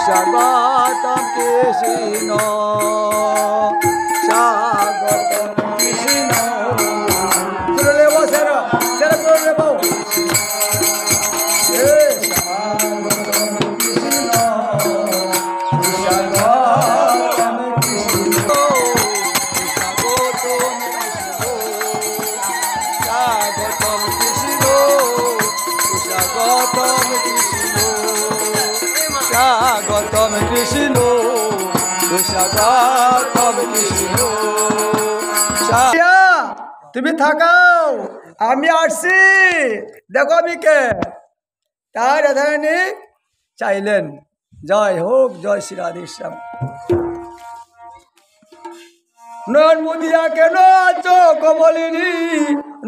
স্বাগতম কৃষ্ণ স্বাগতম কৃষ্ণ তুলে নেব সেরা সেরা তুলে নেব স্বাগতম কৃষ্ণ স্বাগতম কৃষ্ণ স্বাগতম কৃষ্ণ স্বাগতম কৃষ্ণ স্বাগতম কৃষ্ণ স্বাগতম কৃষ্ণ তুমি থাকাও আমি আসছি দেখো আমি কে তার রাধারানী চাইলেন জয় হোক জয় শ্রী রাধেশ্যাম নয়ন মুদিয়া কেন আছো কমলিনী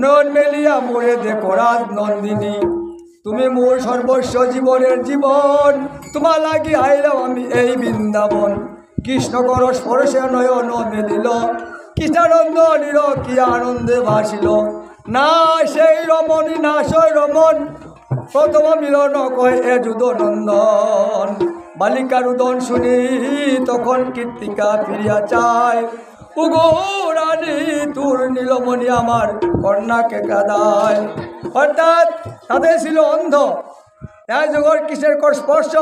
নয়ন মেলিয়া মোরে দেখো রাত নন্দিনী তুমি মোর সর্বস্ব জীবনের জীবন তোমার লাগি আইলাম আমি এই বৃন্দাবন কৃষ্ণ কর স্পর্শে নয়ন মেলিল কৃষ্ণানন্দ নির কি আনন্দে ভাসিল না সেই রমণী না সেই রমণ প্রথম মিলন কয় এ যুদ নন্দন বালিকার উদন শুনি তখন কীর্তিকা ফিরিয়া চায় উগো রানী তোর নীলমণি আমার কন্যাকে কাদায় অর্থাৎ তাদের ছিল অন্ধ তাই যখন কৃষ্ণের কর স্পর্শ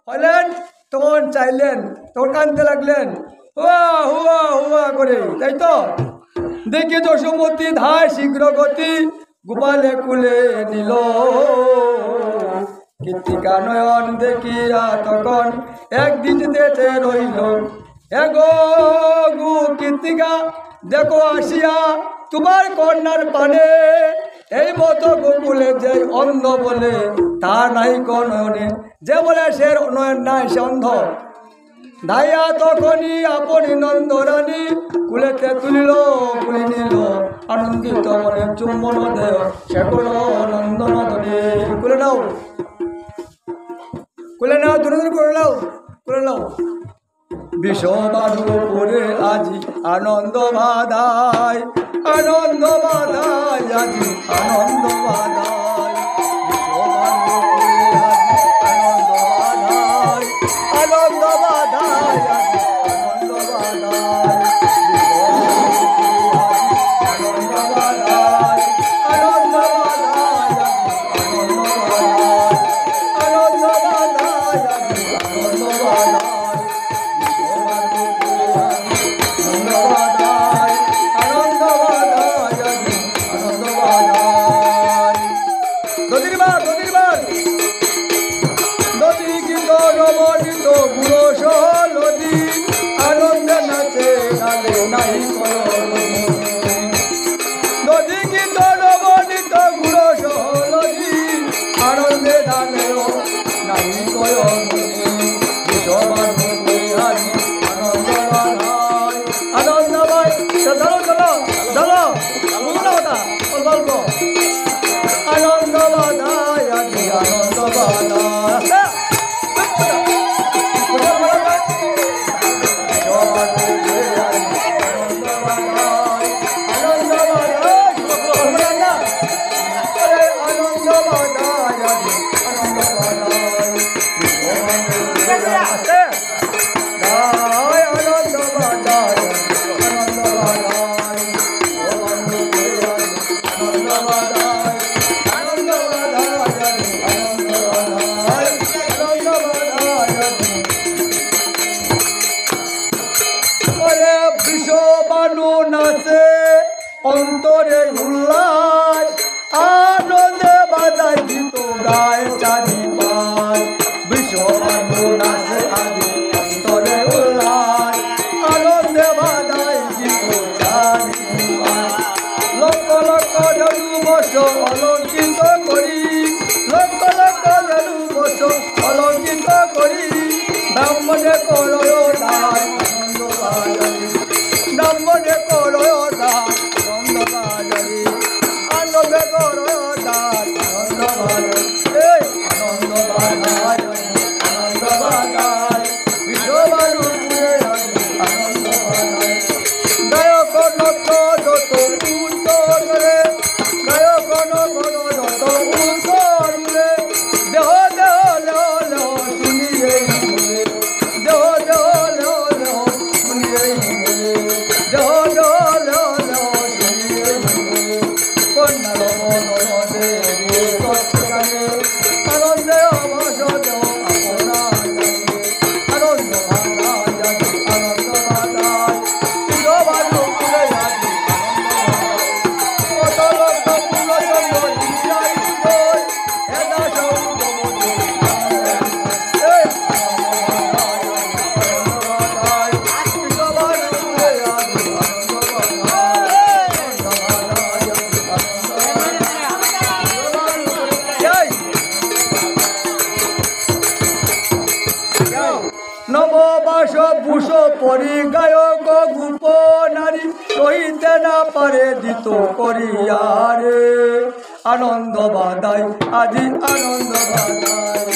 হলেন তখন চাইলেন তখন কাঁদতে লাগলেন হুয়া হুয়া হুয়া করে তাই তো দেখি যশোমতী ধায় শীঘ্র গতি গোপালে কুলে নিল কীর্তিকা নয়ন দেখিয়া তখন একদিন দেশে রইল এগো গু কীর্তিকা দেখো আসিয়া তোমার কন্যার পানে এই মতো গোকুলে যে অন্ধ বলে তা নাই নয়নে যে বলে সে নয়ন নাই সে অন্ধ ধাইয়া তখনই আপনি নন্দরানী কুলেতে তুলিল কুলি নিল আনন্দিত মনে চুম্বন দেহ সে কোনো নন্দন ধরে কুলে নাও দুর্দিন করে নাও করে নাও বিষবাদু করে আজি আনন্দ বাধায় আজি আনন্দ বাধায় বিষবাদু করে আজি আনন্দ বাধায় আজি আনন্দ বাধায় আনন্দ বাধায় আনন্দ বাধায় আনন্দ বাধায় আনন্দ বাধায় আনন্দে নাচে গানে নাই নদী গীত নবনীত গুরু সহনদী আনন্দে গানে নাই আনন্দময় চলো চলো চলো কথা অল্প আনন্দ বাধায় আজি আনন্দ বাধায় অন্তরে উল্লাস আনন্দে বাজাই গীত গায় চারিপাশ বিশ্ববানু নাচে আগে অন্তরে উল্লাস আনন্দে বাজাই গীত চারিপাশ লক্ষ লক্ষ ধনু বর্ষ অলঙ্কিত করি লক্ষ লক্ষ ধনু বর্ষ অলঙ্কিত করি ব্রাহ্মণে করো দায় আনন্দ বাজাই ব্রাহ্মণে করো দায় করি গায়ক গোপ নারী সহিতে না পারে দিত করিয়ারে আনন্দ বাদাই আজি আনন্দ বাদাই